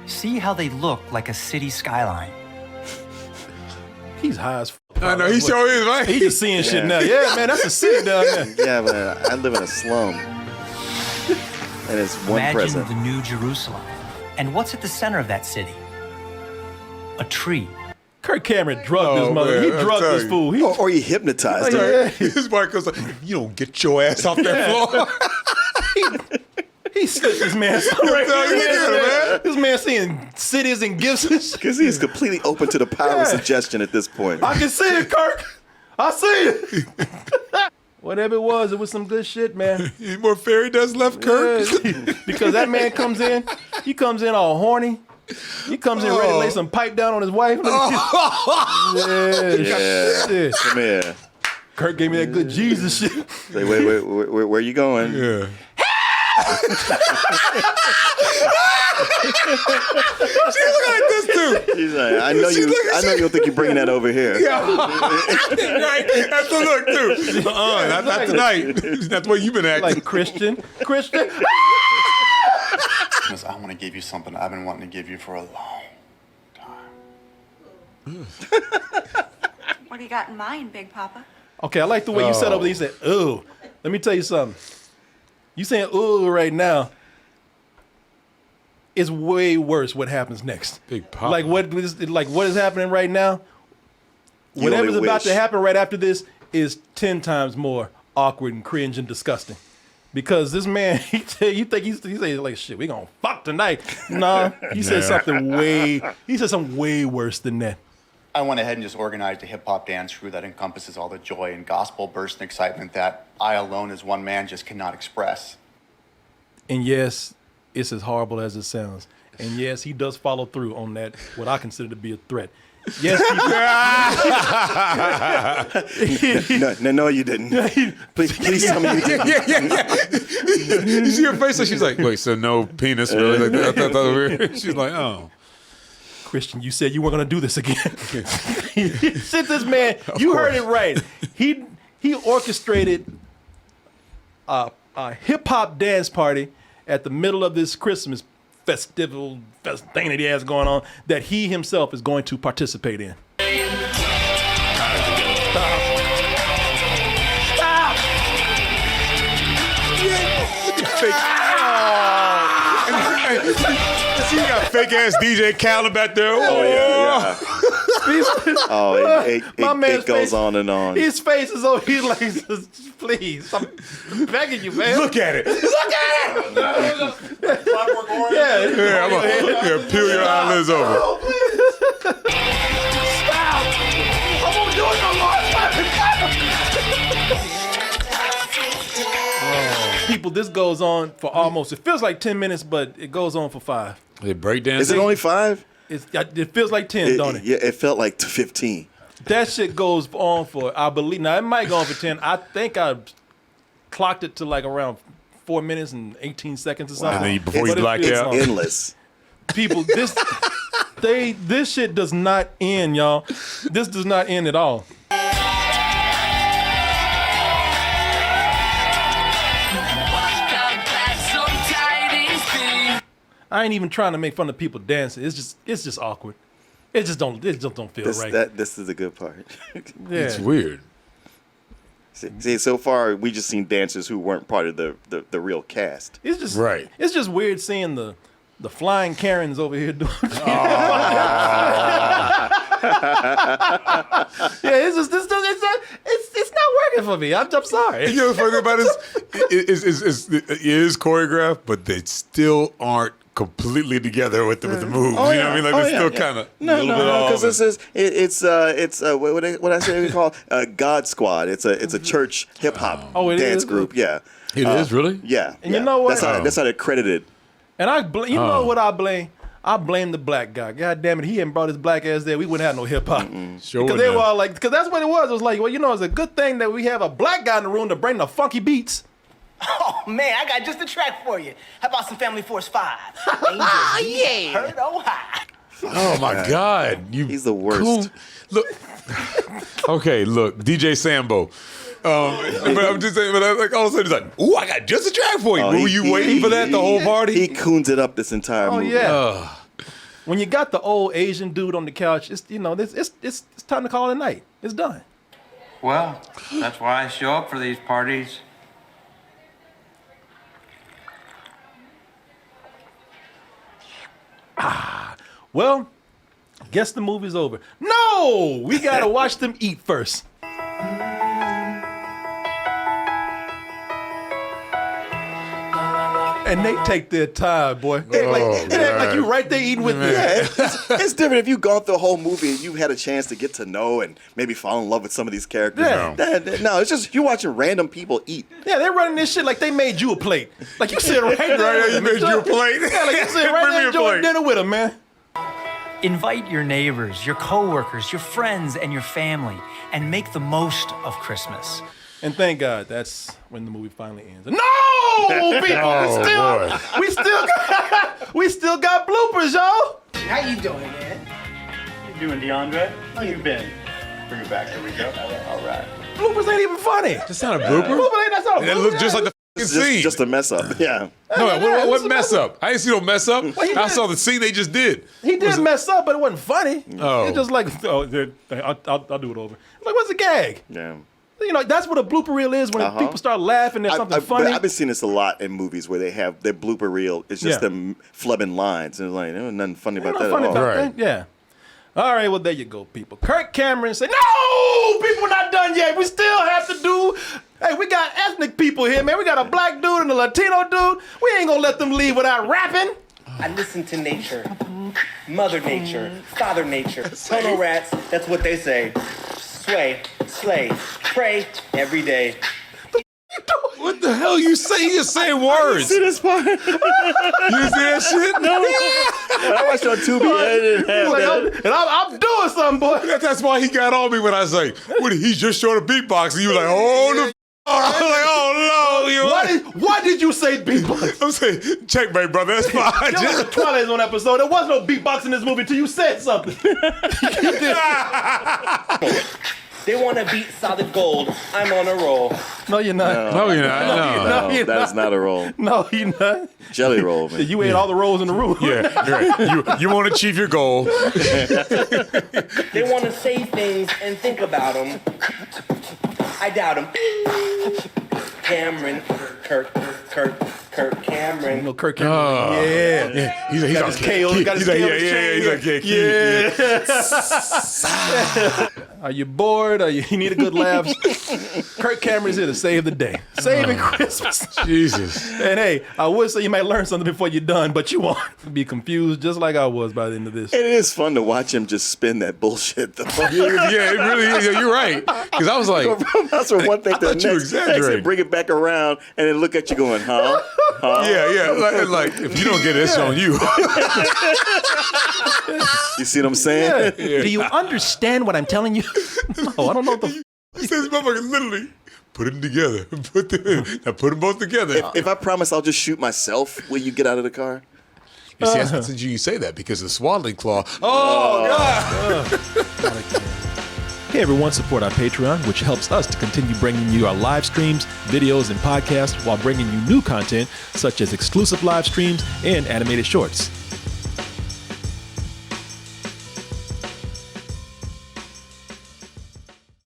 see how they look like a city skyline. He's high as f***. I know, he sure is, right? He just seeing shit now. Yeah, man, that's a city down there. Yeah, man, I live in a slum. And it's one Imagine present. the New Jerusalem. And what's at the center of that city? A tree. Kirk Cameron drugged his mother. Man, He I'm drugged telling this you. fool. Or he hypnotized her. Yeah. His wife goes like, you don't get your ass off that floor. He slipped this man. This man seeing cities and gifts and shit. Because he's completely open to the power of suggestion at this point. I can see it, Kirk. I see it. Whatever it was some good shit, man. Any more fairy dust left, Kirk? Yeah. Because that man comes in, he comes in all horny. He comes in ready to lay some pipe down on his wife. Yeah. Come here. Kirk gave me that good Jesus shit. Say, wait, where you going? Yeah. She look like this too. She's like, I know you don't think you're bringing that over here. Yeah. Right. That's the look too. Not tonight. That's the way you've been acting. Like Christian. I want to give you something I've been wanting to give you for a long time. What do you got in mind, Big Papa? Okay, I like the way you said over there. You said, ooh. Let me tell you something. You saying ooh right now is way worse what happens next. Big Papa. Like what is happening right now, whatever's about to happen right after this is 10 times more awkward and cringe and disgusting. Because this man, he say like, shit, we gonna fuck tonight. Nah, he said something way worse than that. I went ahead and just organized a hip-hop dance crew that encompasses all the joy and gospel burst and excitement that I alone as one man just cannot express. And yes, it's as horrible as it sounds. And yes, he does follow through on that, what I consider to be a threat. Yes, No, you didn't. Please tell me you didn't. Yeah. You see her face, so she's like, wait, so no penis, really? Like, I thought over here. She's like, oh. Christian, you said you weren't going to do this again. Since this man, you heard it right. He orchestrated a hip-hop dance party at the middle of this Christmas festival thing that he has going on that he himself is going to participate in. She got fake ass DJ Khaled back there. Oh yeah. Oh, it goes face, on and on. His face is over here like, please, I'm begging you, man. Look at it. Look at it. Clockwork Orange. Yeah, I'm gonna peel your eyelids over. Oh, please. Stop. I won't do it no more. People, this goes on for almost, it feels like 10 minutes, but it goes on for 5. They break dancing. Is it only 5? It feels like 10, don't it? Yeah, it felt like 15. That shit goes on for, I believe, now it might go on for 10. I think I clocked it to like around 4 minutes and 18 seconds or something. And then before you black out. Endless. People, this shit does not end, y'all. This does not end at all. I ain't even trying to make fun of people dancing. It's just awkward. It just don't feel right. This is the good part. Yeah. It's weird. See, so far we just seen dancers who weren't part of the real cast. It's just Right. It's just weird seeing the flying Karens over here doing. Yeah, it's not working for me. I'm sorry. You know what's funny about it is choreographed, but they still aren't completely together with the moves. Oh, you know what I mean? Like they're still kind of no, because it's what I say we call God Squad. It's a church hip hop dance group. Yeah, it is really. Yeah, and you know what? That's how they're credited. And you know what I blame? I blame the black guy. God damn it, he hadn't brought his black ass there. We wouldn't have no hip hop. Sure because they were all like, because that's what it was. It was like, well, you know, it's a good thing that we have a black guy in the room to bring the funky beats. Oh, man, I got just the track for you. How about some Family Force 5? Yeah. Heard oh high. Oh my God, He's the worst. Look, okay, look, DJ Sambo. But I'm just saying, like all of a sudden he's like, "Ooh, I got just a track for you." Were you waiting for that the whole party? He coons it up this entire movie. Yeah. When you got the old Asian dude on the couch, it's time to call it a night. It's done. Well, that's why I show up for these parties. Well, guess the movie's over. No, we gotta watch them eat first. And they take their time, boy. It ain't like you right there eating with them. Yeah, it's different if you've gone through a whole movie and you had a chance to get to know and maybe fall in love with some of these characters. Yeah. No, it's just you're watching random people eat. Yeah, they're running this shit like they made you a plate. Like you sit right there. You made you a plate. Yeah, like you sit right there enjoying dinner with them, man. Invite your neighbors, your coworkers, your friends, and your family, and make the most of Christmas. And thank God that's when the movie finally ends. No, people, we still got bloopers, y'all. How you doing, man? You doing, DeAndre? How you been? Bring it back. There we go. All right. Bloopers ain't even funny. That's not a blooper. That's not a blooper. That looks just like the f***ing scene. Just a mess up. Yeah. No, what mess up? I didn't see no mess up. Well, I saw the scene they just did. He did mess up, but it wasn't funny. Oh. It's just like, I'll do it over. Like, what's the gag? Yeah. You know, that's what a blooper reel is when people start laughing at something funny. I've been seeing this a lot in movies where they have their blooper reel. It's just them flubbing lines. And it's like, there's nothing funny about that at all. That. Yeah. All right, well, there you go, people. Kirk Cameron said, no, people not done yet. We still have to do, hey, we got ethnic people here, man. We got a black dude and a Latino dude. We ain't gonna let them leave without rapping. I listen to nature. Mother nature. Father nature. Tunnel rats, that's what they say. Sway, slay, pray every day. What the hell you say? You're saying words. See this part? You see that shit? No. When I watched on Tubi, I didn't have that. And I'm doing something, boy. That's why he got on me when I say, "What? He just showed a beatbox," and you were like, "Oh the." I was like, "Oh no!" Why did you say beatbox? I'm saying, checkmate, brother. That's fine. There was a Twilight Zone episode. There was no beatbox in this movie until you said something. They want to beat solid gold. I'm on a roll. No, you're not. No, you're not. No, that is not a roll. No, you're not. Jelly roll, man. You ate all the rolls in the room. Yeah, right. You want to achieve your goal. They want to say things and think about them. I doubt them. Cameron, Kirk Cameron. You know Kirk Cameron. Yeah. He's got his KO. He's like, yeah. Are you bored? You need a good laugh? Kirk Cameron's here to save the day. Saving Christmas. Jesus. And hey, I would say you might learn something before you're done, but you won't. Be confused just like I was by the end of this. It is fun to watch him just spin that bullshit, though. Yeah, it really is. You're right. Because I was like, that's from one thing to the next. You exaggerating. And bring it back around and then look at you going, huh? Yeah. Like if you don't get this on you. You see what I'm saying? Yeah. Do you understand what I'm telling you? No, I don't know what the He says, motherfucker, literally put them together. Put them both together. If I promise I'll just shoot myself, will you get out of the car? You see, that's you say that because the swaddling claw. Oh, God. Hey everyone, support our Patreon, which helps us to continue bringing you our live streams, videos, and podcasts while bringing you new content such as exclusive live streams and animated shorts.